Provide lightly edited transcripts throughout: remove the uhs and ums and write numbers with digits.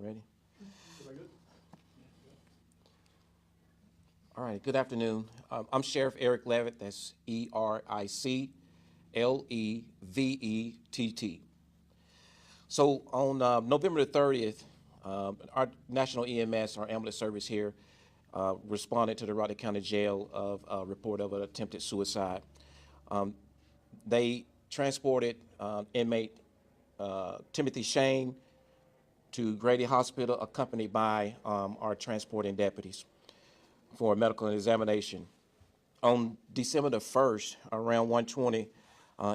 Already? All right, good afternoon. I'm Sheriff Eric Levitt, that's ERICLEVETT. So on November the 30th, our National EMS, our ambulance service here, responded to the Rockdale County Jail of a report of an attempted suicide. They transported inmate Timothy Shane to Grady Hospital, accompanied by our transporting deputies for a medical examination. On December the 1st, around 1:20,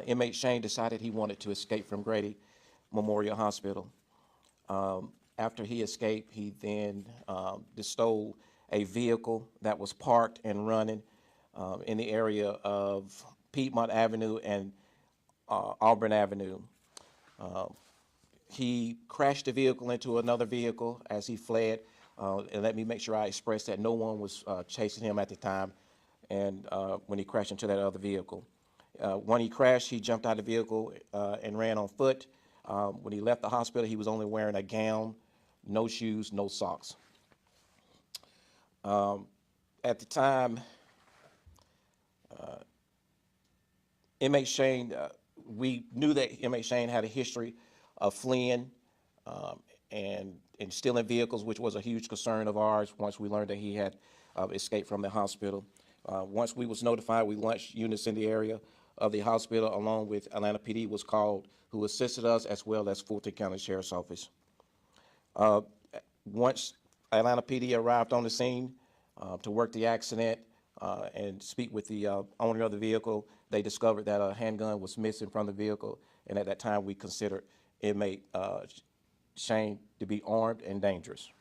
inmate Shane decided he wanted to escape from Grady Memorial Hospital. After he escaped, he then stole a vehicle that was parked and running in the area of Piedmont Avenue and Auburn Avenue. He crashed the vehicle into another vehicle as he fled. And let me make sure I express that no one was chasing him at the time and when he crashed into that other vehicle. When he crashed, he jumped out of the vehicle and ran on foot. When he left the hospital, he was only wearing a gown, no shoes, no socks. At the time, inmate Shane, we knew that inmate Shane had a history of fleeing and stealing vehicles, which was a huge concern of ours once we learned that he had escaped from the hospital. Once we was notified, we launched units in the area of the hospital along with Atlanta PD was called, who assisted us, as well as Fulton County Sheriff's Office. Once Atlanta PD arrived on the scene to work the accident and speak with the owner of the vehicle, they discovered that a handgun was missing from the vehicle, and at that time we considered inmate Shane to be armed and dangerous.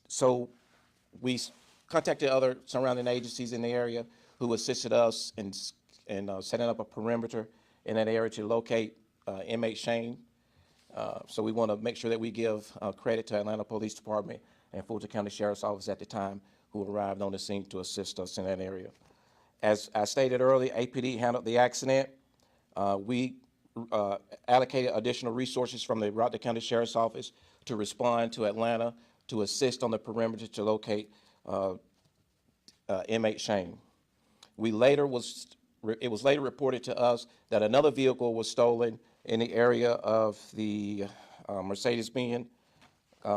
So we contacted other surrounding agencies in the area who assisted us in setting up a perimeter in that area to locate inmate Shane. So we want to make sure that we give credit to Atlanta Police Department and Fulton County Sheriff's Office at the time, who arrived on the scene to assist us in that area. As I stated earlier, APD handled the accident. We allocated additional resources from the Rockdale County Sheriff's Office to respond to Atlanta to assist on the perimeter to locate inmate Shane. It was later reported to us that another vehicle was stolen in the area of the Mercedes-Benz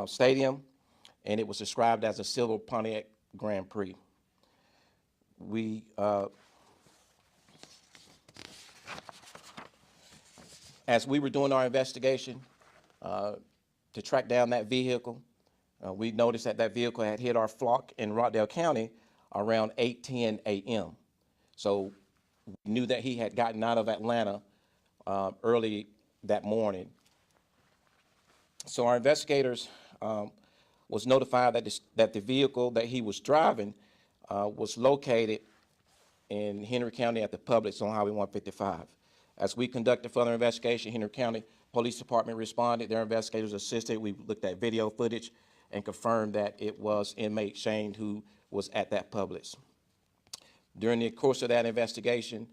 Stadium, and it was described as a silver Pontiac Grand Prix. As we were doing our investigation to track down that vehicle, we noticed that that vehicle had hit our flock in Rockdale County around 8:10 a.m. So we knew that he had gotten out of Atlanta early that morning. So our investigators was notified that the vehicle that he was driving was located in Henry County at the Publix on Highway 155. As we conducted further investigation, Henry County Police Department responded. Their investigators assisted. We looked at video footage and confirmed that it was inmate Shane who was at that Publix. During the course of that investigation,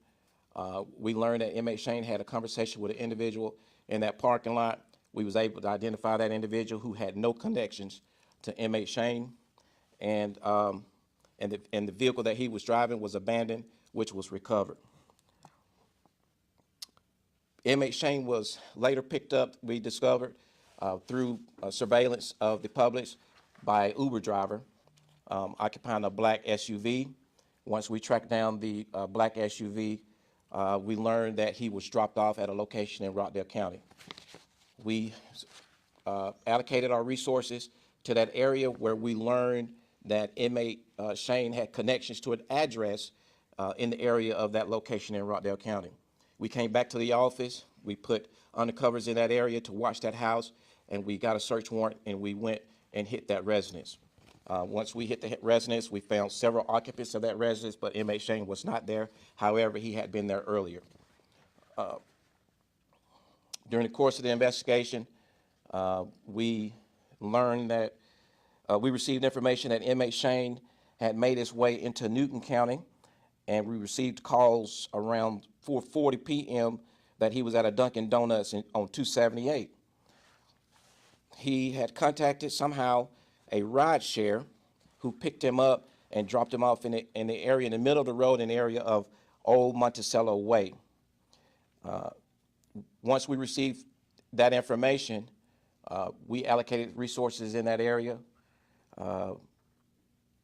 we learned that inmate Shane had a conversation with an individual in that parking lot. We was able to identify that individual who had no connections to inmate Shane, and the vehicle that he was driving was abandoned, which was recovered. Inmate Shane was later picked up, we discovered, through surveillance of the Publix by an Uber driver occupying a black SUV. Once we tracked down the black SUV, we learned that he was dropped off at a location in Rockdale County. We allocated our resources to that area where we learned that inmate Shane had connections to an address in the area of that location in Rockdale County. We came back to the office, we put undercovers in that area to watch that house, and we got a search warrant and we went and hit that residence. Once we hit the residence, we found several occupants of that residence, but inmate Shane was not there. However, he had been there earlier. During the course of the investigation, we learned that we received information that inmate Shane had made his way into Newton County and we received calls around 4:40 p.m. that he was at a Dunkin' Donuts on 278. He had contacted somehow a ride share who picked him up and dropped him off in the area, in the middle of the road, in the area of Old Monticello Way. Once we received that information, we allocated resources in that area on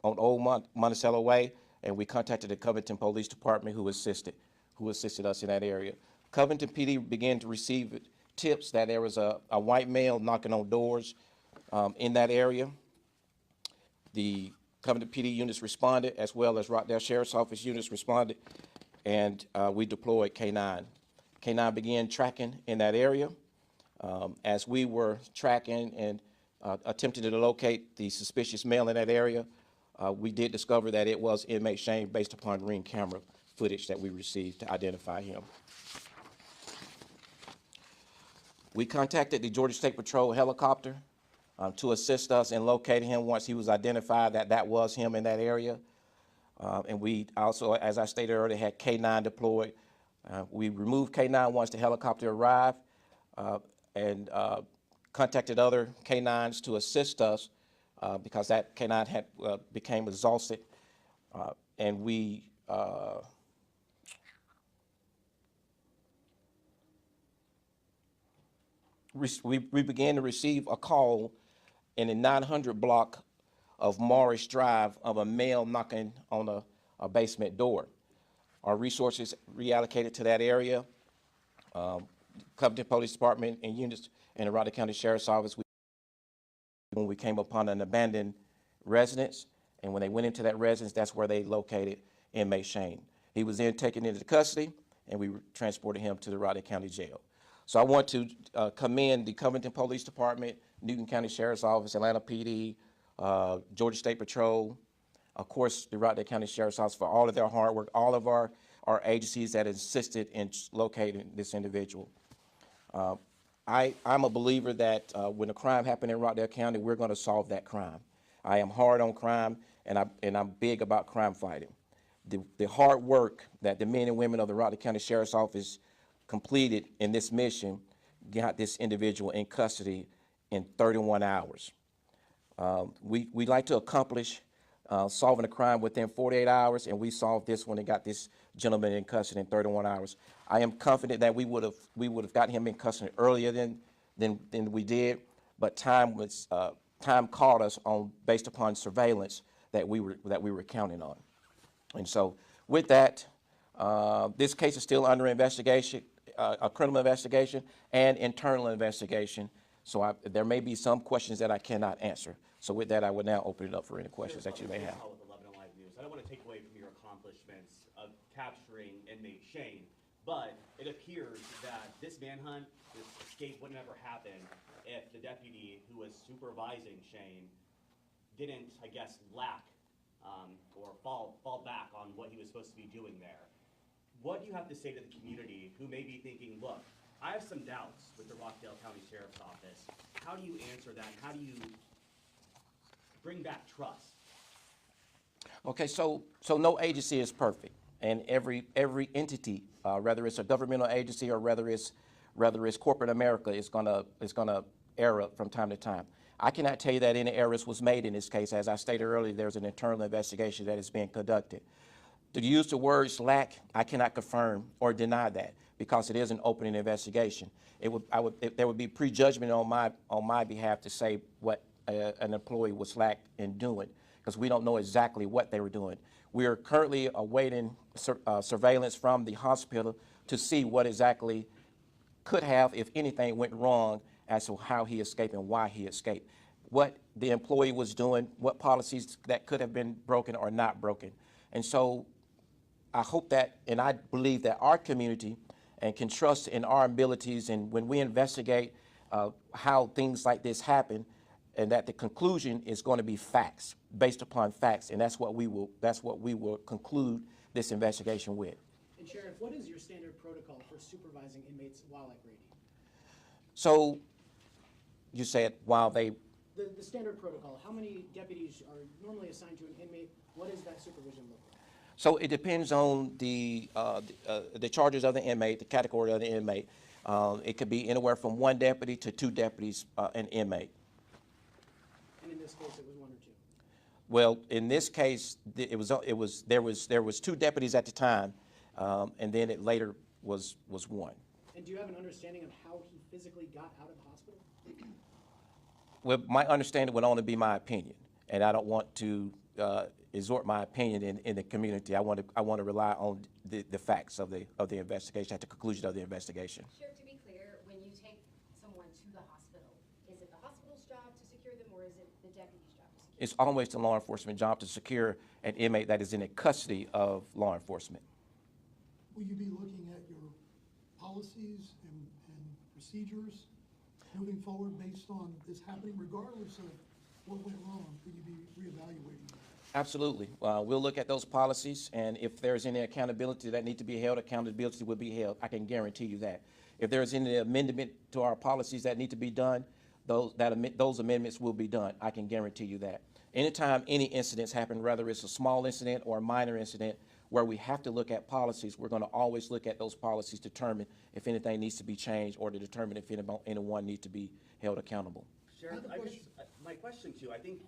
Old Monticello Way, and we contacted the Covington Police Department, who assisted us in that area. Covington PD began to receive tips that there was a white male knocking on doors in that area. The Covington PD units responded, as well as Rockdale Sheriff's Office units responded, and we deployed K9. K9 began tracking in that area. As we were tracking and attempting to locate the suspicious male in that area, we did discover that it was inmate Shane based upon Ring camera footage that we received to identify him. We contacted the Georgia State Patrol helicopter to assist us in locating him once he was identified that was him in that area. And we also, as I stated earlier, had K9 deployed. We removed K9 once the helicopter arrived and contacted other K9s to assist us because that K9 had became exhausted. And we began to receive a call in the 900 block of Morris Drive of a male knocking on a basement door. Our resources reallocated to that area. Covington Police Department and units in the Rockdale County Sheriff's Office, when we came upon an abandoned residence, and when they went into that residence, that's where they located inmate Shane. He was then taken into custody, and we transported him to the Rockdale County Jail. So I want to commend the Covington Police Department, Newton County Sheriff's Office, Atlanta PD, Georgia State Patrol, of course, the Rockdale County Sheriff's Office for all of their hard work, all of our agencies that assisted in locating this individual. I'm a believer that when a crime happened in Rockdale County, we're going to solve that crime. I am hard on crime, and I'm big about crime fighting. The hard work that the men and women of the Rockdale County Sheriff's Office completed in this mission got this individual in custody in 31 hours. We like to accomplish solving a crime within 48 hours, and we solved this one and got this gentleman in custody in 31 hours. I am confident that we would have gotten him in custody earlier than we did, but time caught us based upon surveillance that we were counting on. And so with that, this case is still under investigation, a criminal investigation and internal investigation. So there may be some questions that I cannot answer. So with that, I would now open it up for any questions that you may have. I don't want to take away from your accomplishments of capturing inmate Shane, but it appears that this manhunt, this escape would never happen if the deputy who was supervising Shane didn't, I guess, lack or fall back on what he was supposed to be doing there. What do you have to say to the community who may be thinking, look, I have some doubts with the Rockdale County Sheriff's Office. How do you answer that? How do you bring back trust? Okay, so no agency is perfect, and every entity, whether it's a governmental agency or whether it's corporate America, is gonna err from time to time. I cannot tell you that any errors was made in this case. As I stated earlier, there's an internal investigation that is being conducted. To use the words lack, I cannot confirm or deny that because it is an open investigation. There would be prejudgment on my behalf to say what an employee was lacked in doing, because we don't know exactly what they were doing. We are currently awaiting surveillance from the hospital to see what exactly could have, if anything, went wrong as to how he escaped and why he escaped. What the employee was doing, what policies that could have been broken or not broken. And so I hope that, and I believe that our community can trust in our abilities, and when we investigate how things like this happen, and that the conclusion is going to be facts, based upon facts, and that's what we will conclude this investigation with. And Sheriff, what is your standard protocol for supervising inmates while at Grady? So, you said while they... The standard protocol, how many deputies are normally assigned to an inmate? What does that supervision look like? So it depends on the charges of the inmate, the category of the inmate. It could be anywhere from 1 deputy to 2 deputies an inmate. And in this case, it was 1 or 2. Well, in this case, there was 2 deputies at the time, and then it later was 1. And do you have an understanding of how he physically got out of the hospital? Well, my understanding would only be my opinion, and I don't want to exhort my opinion in the community. I want to rely on the facts of the investigation, at the conclusion of the investigation. Sheriff, to be clear, when you take someone to the hospital, is it the hospital's job to secure them, or is it the deputy's job to secure them? It's always the law enforcement job to secure an inmate that is in the custody of law enforcement. Will you be looking at your policies and procedures moving forward based on this happening, regardless of what went wrong? Will you be reevaluating that? Absolutely. We'll look at those policies, and if there's any accountability that need to be held, accountability will be held. I can guarantee you that. If there's any amendment to our policies that need to be done, those amendments will be done. I can guarantee you that. Anytime any incidents happen, whether it's a small incident or a minor incident, where we have to look at policies, we're going to always look at those policies, determine if anything needs to be changed, or to determine if anyone needs to be held accountable. Sheriff, my question to you, I think,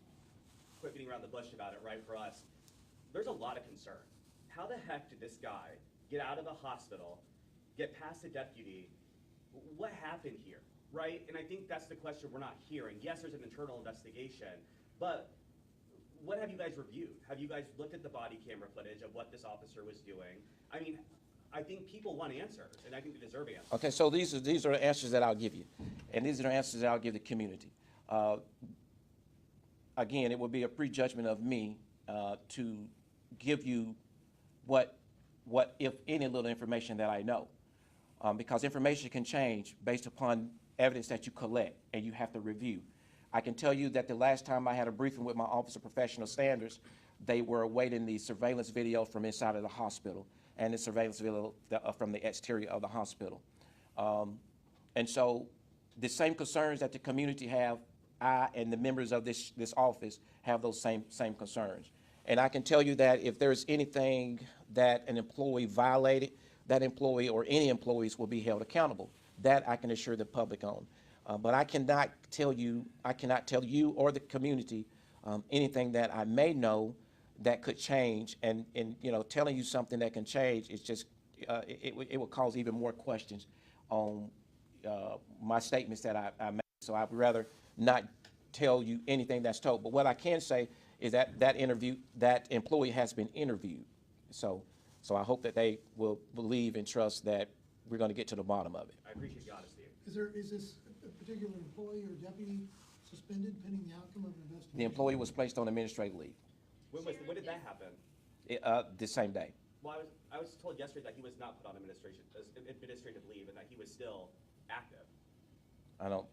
quit beating around the bush about it, right, for us, there's a lot of concern. How the heck did this guy get out of the hospital, get past the deputy? What happened here, right? And I think that's the question we're not hearing. Yes, there's an internal investigation, but what have you guys reviewed? Have you guys looked at the body camera footage of what this officer was doing? I mean, I think people want answers, and I think they deserve answers. Okay, so these are the answers that I'll give you, and these are the answers that I'll give the community. Again, it would be a prejudgment of me to give you what if any little information that I know, because information can change based upon evidence that you collect and you have to review. I can tell you that the last time I had a briefing with my Office of Professional Standards, they were awaiting the surveillance video from inside of the hospital and the surveillance video from the exterior of the hospital. And so the same concerns that the community have, I and the members of this office have those same concerns. And I can tell you that if there's anything that an employee violated, that employee or any employees will be held accountable. That I can assure the public on. But I cannot tell you or the community anything that I may know that could change. And you know, telling you something that can change is just it would cause even more questions on my statements that I made. So I'd rather not tell you anything that's told. But what I can say is that that employee has been interviewed. So I hope that they will believe and trust that we're going to get to the bottom of it. I appreciate the honesty. Is this a particular employee or deputy suspended pending the outcome of an investigation? The employee was placed on administrative leave When did that happen? the same day. Well, I was told yesterday that he was not put on administrative leave and that he was still active. I don't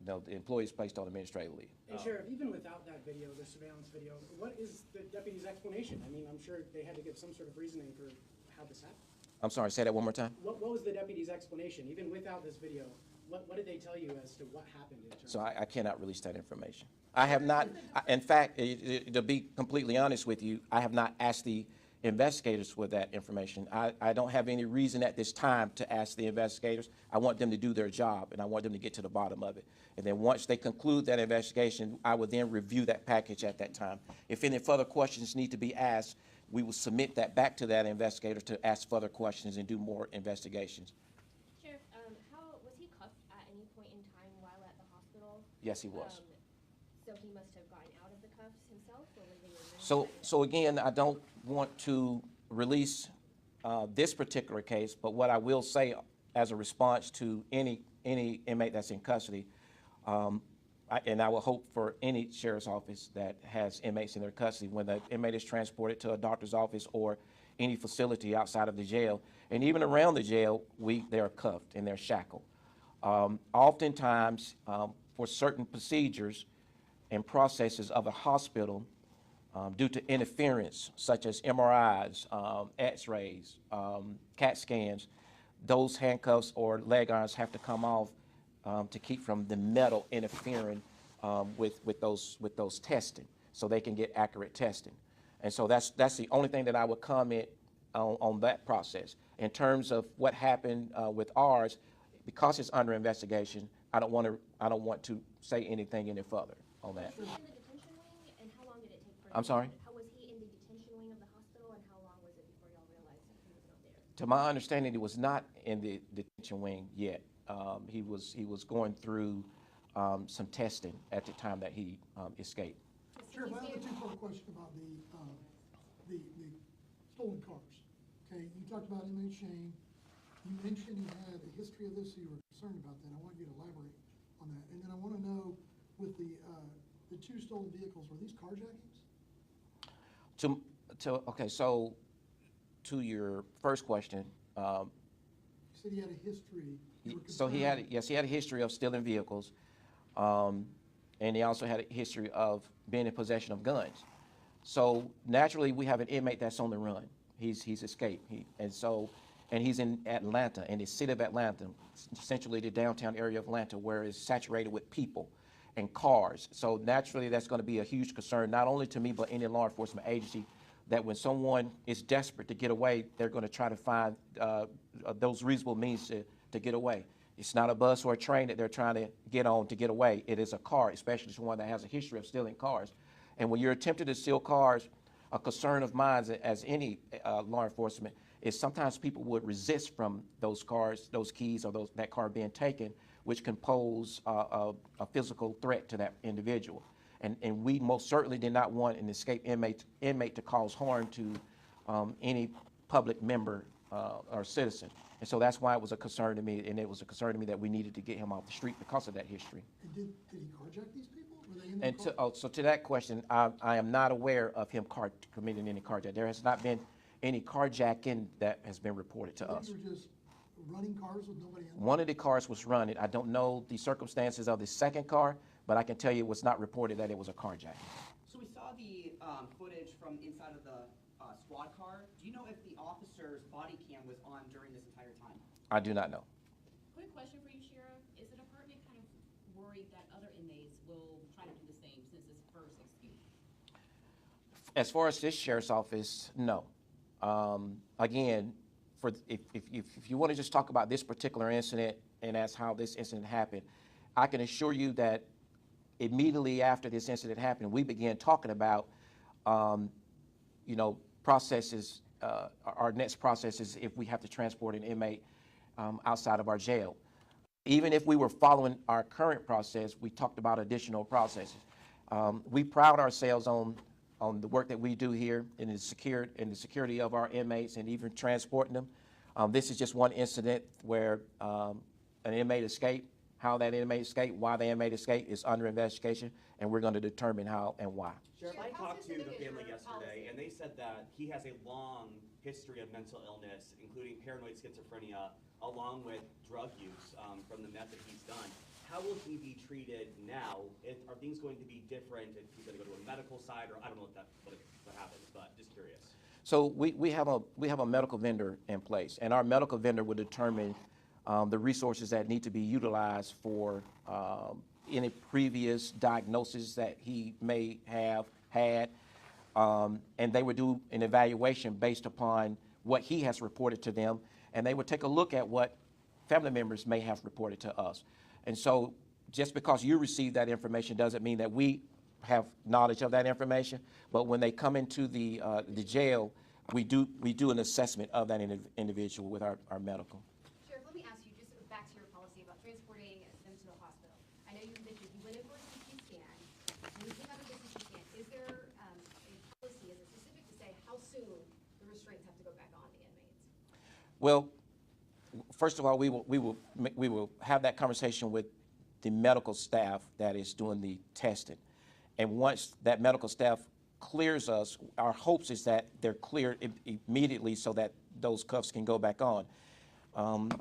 know. The employee is placed on administrative leave. And Sheriff, even without that video, the surveillance video, what is the deputy's explanation? I mean, I'm sure they had to give some sort of reasoning for how this happened. I'm sorry, say that one more time. What was the deputy's explanation, even without this video? What did they tell you as to what happened in terms So I cannot release that information. I have not, in fact, to be completely honest with you, I have not asked the investigators for that information. I don't have any reason at this time to ask the investigators. I want them to do their job, and I want them to get to the bottom of it. And then once they conclude that investigation, I will then review that package at that time. If any further questions need to be asked, we will submit that back to that investigator to ask further questions and do more investigations. Sheriff, was he cuffed at any point in time while at the hospital? Yes, he was. So he must have gotten out of the cuffs himself, or was they administered? So again, I don't want to release this particular case, but what I will say as a response to any inmate that's in custody, and I will hope for any sheriff's office that has inmates in their custody, when the inmate is transported to a doctor's office or any facility outside of the jail, and even around the jail, they are cuffed and they're shackled. Oftentimes, for certain procedures and processes of a hospital, due to interference, such as MRIs, X-rays, CAT scans, those handcuffs or leg irons have to come off to keep from the metal interfering with those testing, so they can get accurate testing. And so that's the only thing that I would comment on that process. In terms of what happened with ours, because it's under investigation, I don't want to say anything any further on that. Was he in the detention wing, and how long did it take for? I'm sorry? How was he in the detention wing of the hospital, and how long was it before y'all realized that he was not there? To my understanding, he was not in the detention wing yet. He was going through some testing at the time that he escaped. Sheriff, I have a two-part question about the stolen cars. Okay, you talked about inmate Shane. You mentioned he had a history of this, so you were concerned about that. I want you to elaborate on that. And then I want to know, with the two stolen vehicles, were these carjackings? Okay, so to your first question, You said he had a history. You were so he concerned. he had a history of stealing vehicles, and he also had a history of being in possession of guns. So naturally, we have an inmate that's on the run. He's escaped, and he's in Atlanta, in the city of Atlanta, essentially the downtown area of Atlanta, where it's saturated with people and cars. So naturally, that's going to be a huge concern, not only to me, but any law enforcement agency, that when someone is desperate to get away, they're going to try to find those reasonable means to get away. It's not a bus or a train that they're trying to get on to get away. It is a car, especially one that has a history of stealing cars. And when you're attempting to steal cars, a concern of mine as any law enforcement is sometimes people would resist from those cars, those keys, or that car being taken, which can pose a physical threat to that individual. And we most certainly did not want an escaped inmate to cause harm to any public member or citizen. And so that's why it was a concern to me, and it was a concern to me that we needed to get him off the street because of that history. And did he carjack these people? Were they in the And car? so to that question, I am not aware of him committing any carjacking. There has not been any carjacking that has been reported to us. These were just running cars with nobody in them? One of the cars was running. I don't know the circumstances of the second car, but I can tell you it was not reported that it was a carjacking. So we saw the footage from inside of the squad car. Do you know if the officer's body cam was on during this entire time? I do not know. Quick question for you, Sheriff. Is the department kind of worried that other inmates will try to do the same since this first execute? As far as this sheriff's office, no. Again, if you want to just talk about this particular incident and that's how this incident happened, I can assure you that immediately after this incident happened, we began talking about, processes, our next processes if we have to transport an inmate outside of our jail. Even if we were following our current process, we talked about additional processes. We pride ourselves on the work that we do here in the security of our inmates and even transporting them. This is just one incident where an inmate escaped. How that inmate escaped, why the inmate escaped is under investigation, and we're going to determine how and why. Sheriff, I Sheriff, how talked to the specific is family your yesterday, policy? and they said that he has a long history of mental illness, including paranoid schizophrenia, along with drug use from the meth that he's done. How will he be treated now? Are things going to be different if he's going to go to a medical side, or I don't know what happens, but just curious. So we have a medical vendor in place, and our medical vendor will determine the resources that need to be utilized for any previous diagnosis that he may have had, and they would do an evaluation based upon what he has reported to them, and they would take a look at what family members may have reported to us. And so just because you receive that information doesn't mean that we have knowledge of that information, but when they come into the jail, we do an assessment of that individual with our medical. Sheriff, let me ask you, just back to your policy about transporting them to the hospital. I know you mentioned you went in for a CT scan, and you came out of the CT scan. Is there a policy, is it specific to say how soon the restraints have to go back on the inmates? Well, first of all, we will have that conversation with the medical staff that is doing the testing. And once that medical staff clears us, our hopes is that they're cleared immediately so that those cuffs can go back on.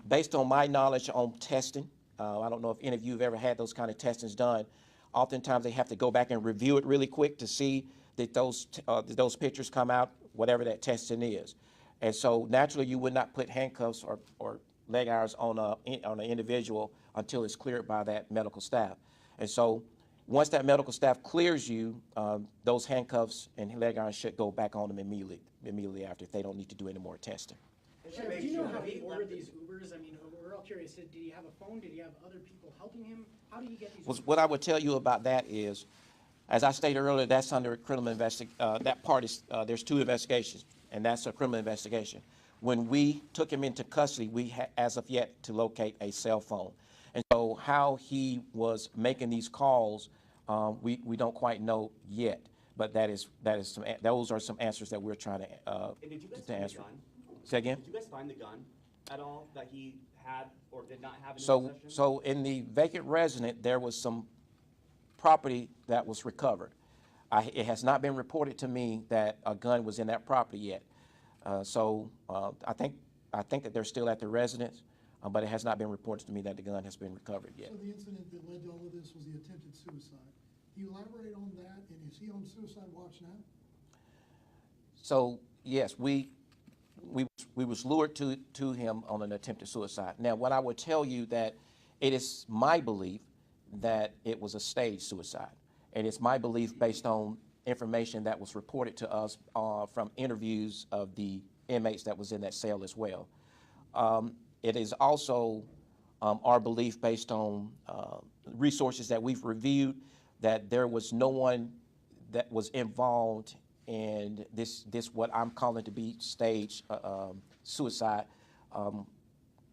Based on my knowledge on testing, I don't know if any of you have ever had those kind of testings done. Oftentimes they have to go back and review it really quick to see that those pictures come out, whatever that testing is. And so naturally you would not put handcuffs or leg irons on an individual until it's cleared by that medical staff. And so once that medical staff clears you, those handcuffs and leg irons should go back on them immediately after if they don't need to do any more testing. Sheriff, do you know how he ordered these Ubers? I mean, we're all curious. Did he have a phone? Did he have other people helping him? How did he get these Ubers? What I would tell you about that is, as I stated earlier, that's under a criminal that part is, there's 2 investigations, and that's a criminal investigation. When we took him into custody, we as of yet to locate a cell phone. And so how he was making these calls, we don't quite know yet, but those are some answers that we're trying to And did you guys to find answer. the gun? Say again? Did you guys find the gun at all that he had or did not have in his So, possession? so in the vacant resident, there was some property that was recovered. It has not been reported to me that a gun was in that property yet. I think that they're still at the residence, but it has not been reported to me that the gun has been recovered yet. So the incident that led to all of this was the attempted suicide. Can you elaborate on that, and is he on suicide watch now? So, yes, we was lured to him on an attempted suicide. Now, what I would tell you that it is my belief that it was a staged suicide. And it's my belief based on information that was reported to us from interviews of the inmates that was in that cell as well. It is also our belief based on resources that we've reviewed that there was no one that was involved in this what I'm calling to be staged suicide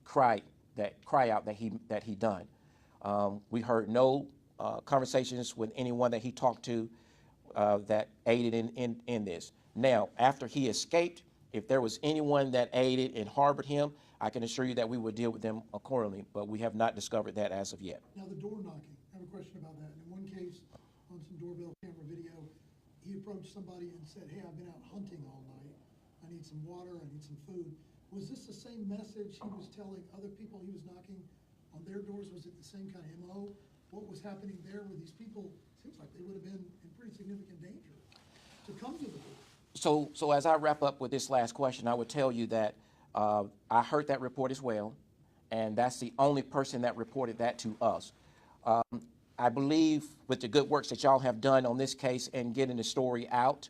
cry out that he done. We heard no conversations with anyone that he talked to that aided in this. Now, after he escaped, if there was anyone that aided and harbored him, I can assure you that we would deal with them accordingly, but we have not discovered that as of yet. Now, the door knocking, I have a question about that. In one case, on some doorbell camera video, he approached somebody and said, hey, I've been out hunting all night. I need some water, I need some food. Was this the same message he was telling other people he was knocking on their doors? Was it the same kind of MO? What was happening there with these people? Seems like they would have been in pretty significant danger to come to the door. So as I wrap up with this last question, I would tell you that I heard that report as well, and that's the only person that reported that to us. I believe with the good works that y'all have done on this case and getting the story out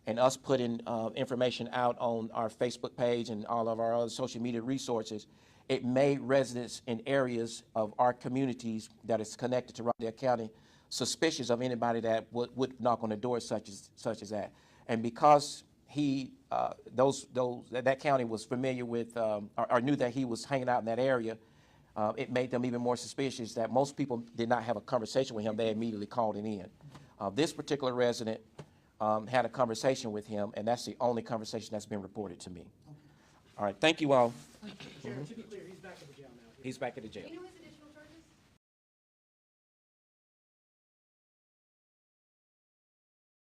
and us putting information out on our Facebook page and all of our other social media resources, it made residents in areas of our communities that is connected to Rockdale County suspicious of anybody that would knock on the door such as that. And because that county was familiar with or knew that he was hanging out in that area, it made them even more suspicious that most people did not have a conversation with him. They immediately called it in. This particular resident had a conversation with him, and that's the only conversation that's been reported to me. All right, thank you all. Sheriff, to be clear, he's back at the jail now. He's back at the jail. Do you know his